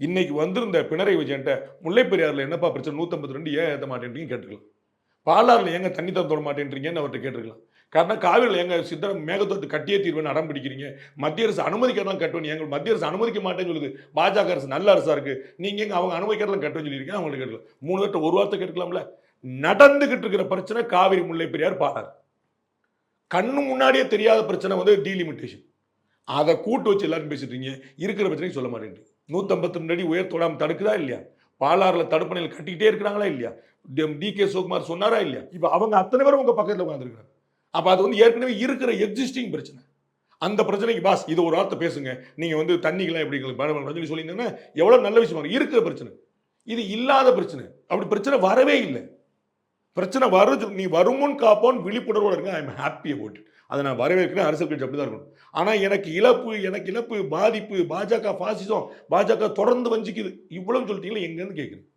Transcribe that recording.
இன்னைக்கு வந்திருந்த பினராயி விஜயன்ட்ட முல்லை பெரியாறுல என்னப்பா பிரச்சனை 152 ஏன் ஏத்த மாட்டேன்றீங்க கேட்டுக்கலாம். பாலாறுல ஏங்க தண்ணி திறந்து விட மாட்டேன்றீங்கன்னு அவர்ட்ட கேட்டுருக்கலாம். காரணம் காவிரில ஏங்க சித்தர மேகதாட்டு கட்டியே தீர்வேன்னு அடம் பிடிக்கிறீங்க. மத்திய அரசு அனுமதிக்கிறதெல்லாம் கட்டுவேன். எங்க மத்திய அரசு அனுமதிக்க மாட்டேன்னு சொல்லுது. பாஜக அரசு நல்ல அரசா இருக்கு. நீங்க எங்க அவங்க அனுமதிக்கிறதெல்லாம் கட்டுவேன்னு சொல்லியிருக்கீங்க. அவங்கள்ட்ட கேட்டுக்கலாம். 3 பேர்ட்ட ஒரு வார்த்தை கேட்டுக்கலாம்ல. நடந்துகிட்டு இருக்கிற பிரச்சனை காவிரி முல்லை பெரியாறு பாலாறு. கண்ணு முன்னாடியே தெரியாத பிரச்சனை வந்து டீலிமிட்டேஷன். அதை கூட்டு வச்சு எல்லாரும் பேசிட்டு இருக்கீங்க. இருக்கிற பிரச்சனையும் சொல்ல மாட்டேன்றீங்க. 152 அடி உயர் தொடாம தடுக்குதா இல்லையா? பாலாறுல தடுப்பணைகள் கட்டிக்கிட்டே இருக்கிறாங்களா இல்லையா? டி.கே. சிவகுமார் சொன்னாரா இல்லையா? இப்ப அவங்க அத்தனை பேரும் உங்க பக்கத்துல உட்கார்ந்திருக்காங்க. அப்ப அது வந்து ஏற்கனவே இருக்கிற எக்ஸிஸ்டிங் பிரச்சனை. அந்த பிரச்சனைக்கு பாஸ் இது ஒரு வார்த்தை பேசுங்க. நீங்க வந்து தண்ணிக்கெல்லாம் எப்படி சொல்லியிருந்தீங்கன்னா எவ்வளவு நல்ல விஷயமா இருக்கிற பிரச்சனை. இது இல்லாத பிரச்சனை. அப்படி பிரச்சனை வரவே இல்லை. பிரச்சனை வருது நீ வருமுன் காப்போன் விழிப்புணர்வோட இருங்க. I am happy about it. அதை நான் வரவேற்கிறேன். அரசியல் கட்சி அப்படிதான் இருக்கணும். ஆனா எனக்கு இழப்பு பாதிப்பு பாஜக பாசிசம் பாஜக தொடர்ந்து வஞ்சிக்குது இவ்வளவு சொல்லிட்டீங்களா எங்கன்னு கேட்குறேன்.